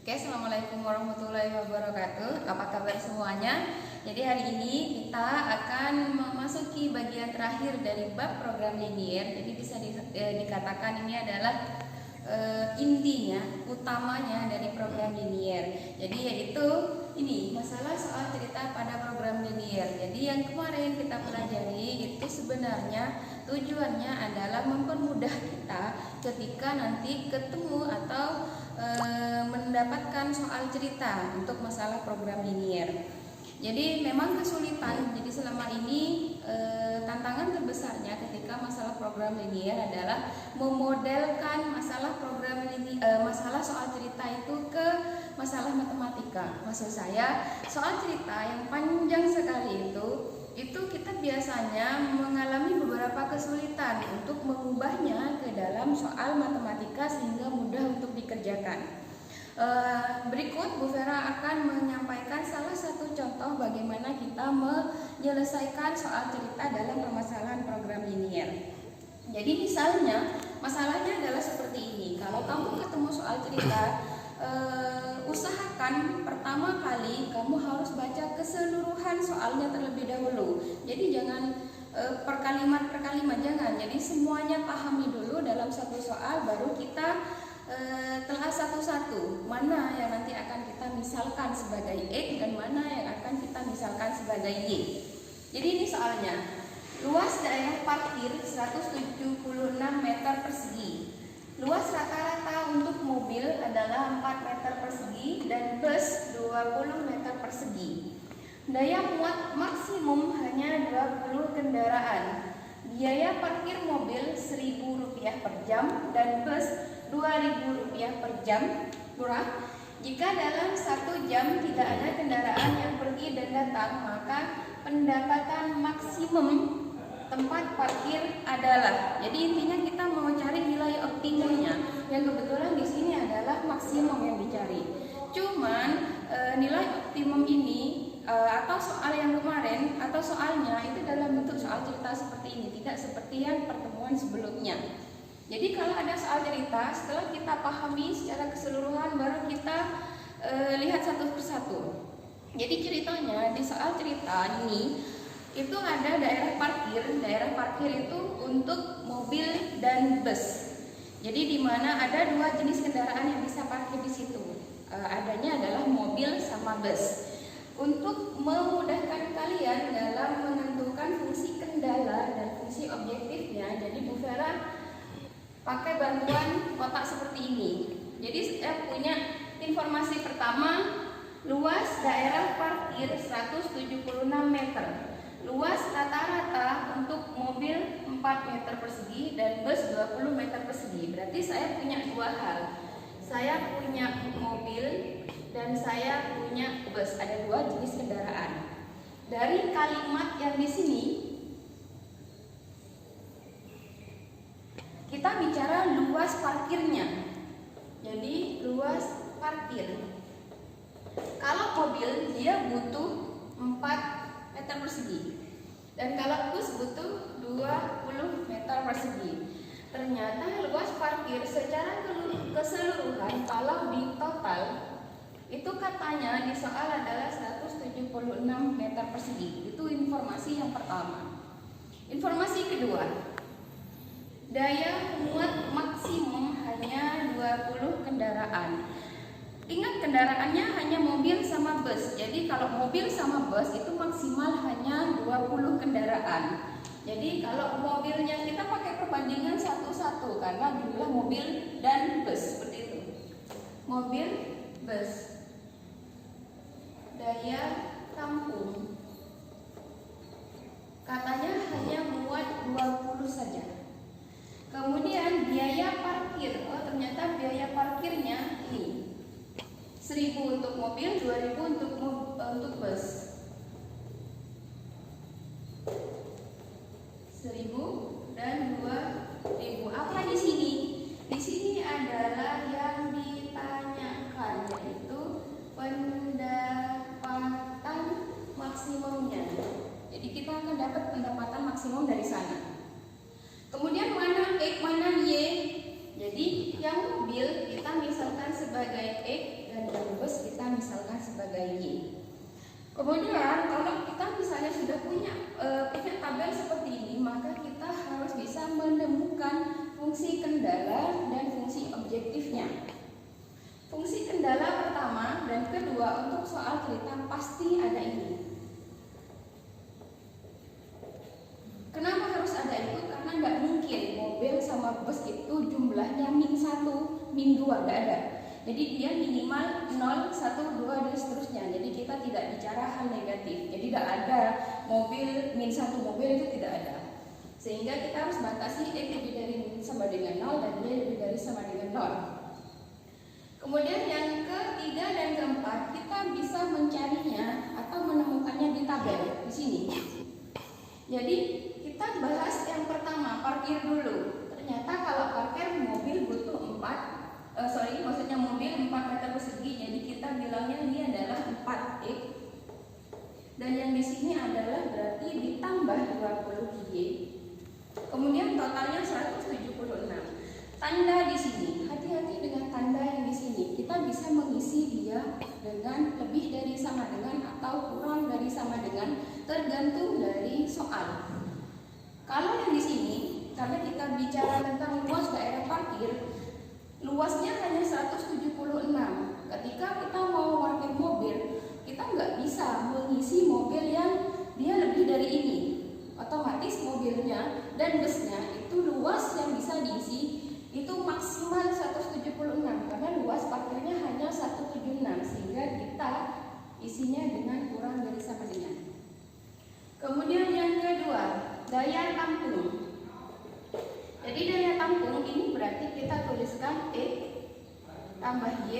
Oke, assalamualaikum warahmatullahi wabarakatuh. Apa kabar semuanya? Jadi hari ini kita akan memasuki bagian terakhir dari bab program linier. Jadi bisa dikatakan ini adalah intinya, utamanya dari program linier. Jadi yaitu ini masalah soal cerita pada program linier. Jadi yang kemarin kita pelajari itu sebenarnya tujuannya adalah mempermudah kita ketika nanti ketemu atau mendapatkan soal cerita untuk masalah program linier. Jadi memang kesulitan. Jadi selama ini tantangan terbesarnya ketika masalah program linier adalah memodelkan masalah program masalah soal cerita itu ke masalah matematika. Maksud saya, soal cerita yang panjang sekali itu kita biasanya mengalami beberapa kesulitan untuk mengubahnya ke dalam soal matematika sehingga mudah untuk dikerjakan. Berikut Bu Vera akan menyampaikan salah satu contoh bagaimana kita menyelesaikan soal cerita dalam permasalahan program linier. Jadi misalnya masalahnya adalah seperti ini. Kalau kamu ketemu soal cerita, usahakan pertama kali kamu harus baca keseluruhan soalnya terlebih dahulu. Jadi jangan per kalimat jangan. Jadi semuanya pahami dulu dalam satu soal, baru kita telah satu-satu mana yang nanti akan kita misalkan sebagai X dan mana yang akan kita misalkan sebagai Y. Jadi ini soalnya, luas daerah parkir 176 meter persegi. Luas rata-rata untuk mobil adalah 4 meter persegi dan bus 20 meter persegi. Daya muat maksimum hanya 20 kendaraan. Biaya parkir mobil Rp1.000 per jam dan bus Rp2.000 per jam. Murah. Jika dalam 1 jam tidak ada kendaraan yang pergi dan datang, maka pendapatan maksimum tempat parkir adalah. Jadi intinya kita mau cari nilai optimumnya, yang kebetulan di sini adalah maksimum yang dicari. Cuman nilai optimum ini atau soal yang kemarin atau soalnya itu dalam bentuk soal cerita seperti ini, tidak seperti yang pertemuan sebelumnya. Jadi kalau ada soal cerita, setelah kita pahami secara keseluruhan baru kita lihat satu persatu. Jadi ceritanya di soal cerita ini itu ada daerah parkir. Daerah parkir itu untuk mobil dan bus. Jadi di mana ada 2 jenis kendaraan yang bisa parkir di situ. Adanya adalah mobil sama bus. Untuk memudahkan kalian dalam menentukan fungsi kendala dan fungsi objektifnya, jadi Bu Vera pakai bantuan kotak seperti ini. Jadi saya punya informasi pertama, luas daerah parkir 176 meter. Luas rata-rata untuk mobil 4 meter persegi dan bus 20 meter persegi. Berarti saya punya 2 hal. Saya punya mobil dan saya punya bus. Ada 2 jenis kendaraan. Dari kalimat yang di sini kita bicara luas parkirnya. Jadi luas parkir. Kalau mobil dia butuh 4 meter persegi. Dan kalau bus butuh 20 meter persegi. Ternyata luas parkir secara keseluruhan kalau di total itu katanya di soal adalah 176 meter persegi. Itu informasi yang pertama. Informasi kedua, daya muat maksimum hanya 20 kendaraan. Ingat, kendaraannya hanya mobil sama bus. Jadi kalau mobil sama bus itu maksimal hanya 20 kendaraan. Jadi kalau mobilnya kita pakai perbandingan satu-satu karena jumlah mobil dan bus seperti itu. Mobil, bus. Daya tampung katanya hanya muat 20 saja. Kemudian biaya parkir, ternyata biaya parkirnya ini 1.000 untuk mobil, 2.000 untuk bus. 1.000 dan 2.000. Apa di sini? Di sini adalah yang ditanyakan, yaitu pendapatan maksimumnya. Jadi kita akan dapat pendapatan maksimum dari sana. Kemudian mana X, mana Y? Jadi yang mobil kita misalkan sebagai X dan Kemudian kalau kita misalnya sudah punya tabel seperti ini, maka kita harus bisa menemukan fungsi kendala dan fungsi objektifnya. Fungsi kendala pertama dan kedua untuk soal cerita pasti ada ini. Kenapa harus ada itu? Karena nggak mungkin mobil sama bus itu jumlahnya -1, -2, nggak ada. Jadi dia minimal 0, 1, 2 dan seterusnya. Jadi kita tidak bicara hal negatif. Jadi nggak ada mobil -1 mobil itu tidak ada. Sehingga kita harus batasi X lebih dari sama dengan 0 dan Y lebih dari sama dengan 0. Kemudian yang ketiga dan keempat kita bisa mencarinya atau menemukannya di tabel di sini. Jadi kita bahas yang pertama, parkir dulu. Ternyata kalau parkir mobil butuh maksudnya mobil 4 meter persegi. Jadi kita bilangnya ini adalah 4X. Dan yang di sini adalah berarti ditambah 20Y. Kemudian totalnya 176. Tanda di sini, hati-hati dengan tanda yang di sini. Kita bisa mengisi dia dengan lebih dari sama dengan atau kurang dari sama dengan, tergantung dari soal. Kalau yang di sini, karena kita bicara tentang luas daerah parkir, luasnya hanya 176. Ketika kita mau parkir mobil, kita nggak bisa mengisi mobil yang dia lebih dari ini. Otomatis mobilnya dan busnya itu luas yang bisa diisi itu maksimal 176 karena luas parkirnya hanya 176, sehingga kita isinya dengan kurang dari sama dengan. Kemudian yang kedua, daya tampung. Jadi daya tampung ini berarti kita tuliskan X tambah Y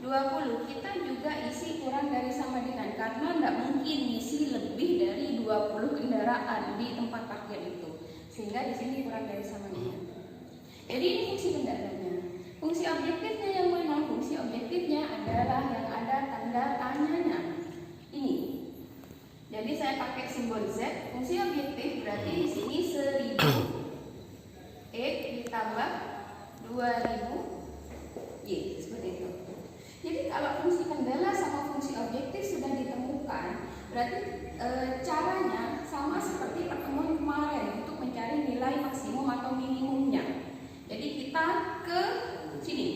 20. Kita juga isi kurang dari sama dengan, karena tidak mungkin isi lebih dari 20 kendaraan di tempat parkir itu, sehingga di sini kurang dari sama dengan. Jadi ini fungsi kendalanya. Fungsi objektifnya yang mana? Fungsi objektifnya adalah yang ada tanda tanyanya. Ini. Jadi saya pakai simbol Z. Fungsi objektif berarti di sini 1000 X ditambah 2000 Y, seperti itu. Jadi kalau fungsi kendala sama fungsi objektif sudah ditemukan, berarti caranya sama seperti pertemuan kemarin untuk mencari nilai maksimum atau minimumnya. Jadi kita ke sini.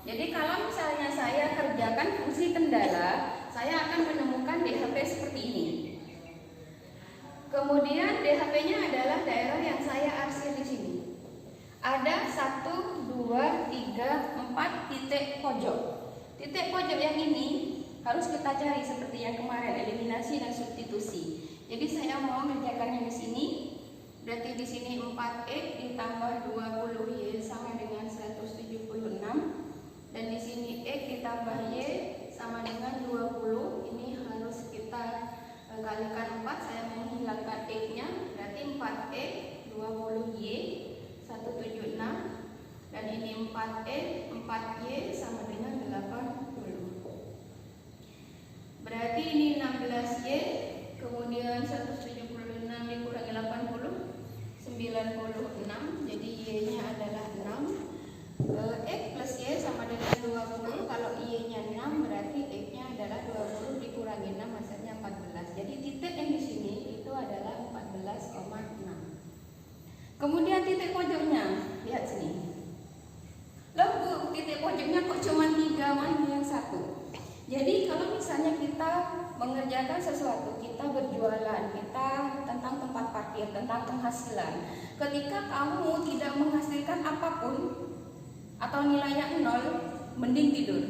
Jadi kalau misalnya saya kerjakan fungsi kendala, saya akan menemukan DHP seperti ini. Kemudian DHP-nya adalah daerah yang saya arsir di sini. Ada 1, 2, 3, 4 titik pojok. Titik pojok yang ini harus kita cari seperti yang kemarin, eliminasi dan substitusi. Jadi saya mau mengerjakannya di sini. Berarti di sini 4X ditambah 20Y sama dengan 176. Dan di sini X ditambah Y sama dengan 20. Ini harus kita kalikan 4. Saya menghilangkan X-nya. Berarti 4X 20Y 176. Dan ini 4X 4Y sama dengan 80. Berarti ini 16Y. Kemudian 176 dikurangi 80 96, jadi Y-nya adalah 6. X plus Y sama dengan 20. Kalau Y-nya 6 berarti X-nya adalah 20 dikurangi 6 hasilnya 14. Jadi titik yang di sini itu adalah 14,6. Kemudian titik pojoknya, lihat sini. Loh Bu, titik pojoknya kok cuma 3, mana yang 1? Jadi kalau misalnya kita mengerjakan sesuatu, kita berjualan, kita tentang tempat parkir, tentang penghasilan. Ketika kamu tidak menghasilkan apapun atau nilainya 0, mending tidur.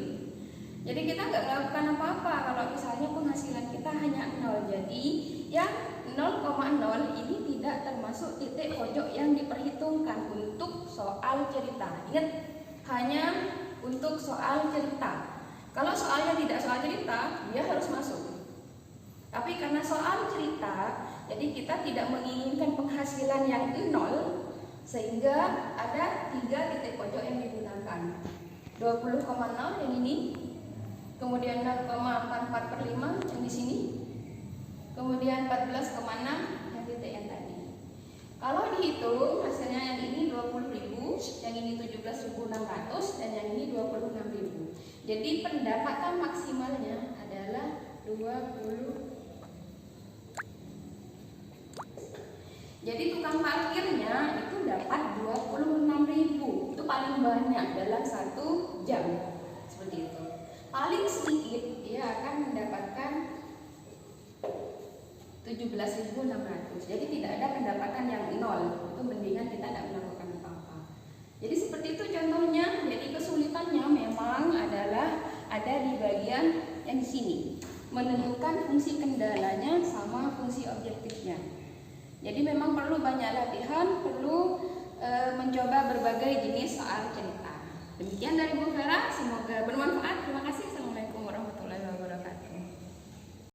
Jadi kita nggak melakukan apa-apa kalau misalnya penghasilan kita hanya 0. Jadi yang 0,0 ini tidak termasuk titik pojok yang diperhitungkan untuk soal cerita. Ingat, hanya untuk soal cerita. Kalau soalnya tidak soal cerita, dia harus masuk. Tapi karena soal cerita, jadi kita tidak menginginkan penghasilan yang 0, sehingga ada 3 titik pojok yang digunakan. 20,0 yang ini, kemudian 0,44/5 yang di sini, kemudian 14,6 yang titik yang tadi. Kalau dihitung hasilnya yang ini 20.000, yang ini 17.600, dan yang ini 26.000. Jadi pendapatan maksimalnya adalah 20. Jadi tukang parkirnya itu dapat 26.000. Itu paling banyak dalam 1 jam. Seperti itu. Paling sedikit dia akan mendapatkan 17.600. Jadi tidak ada pendapatan yang nol. Itu mendingan kita tidak melakukan apa-apa. Jadi seperti itu contohnya. Jadi kesulitannya memang adalah ada di bagian yang di sini, menentukan fungsi kendalanya sama fungsi objektifnya. Jadi memang perlu banyak latihan, perlu mencoba berbagai jenis soal cerita. Demikian dari Bu Vera, semoga bermanfaat. Terima kasih.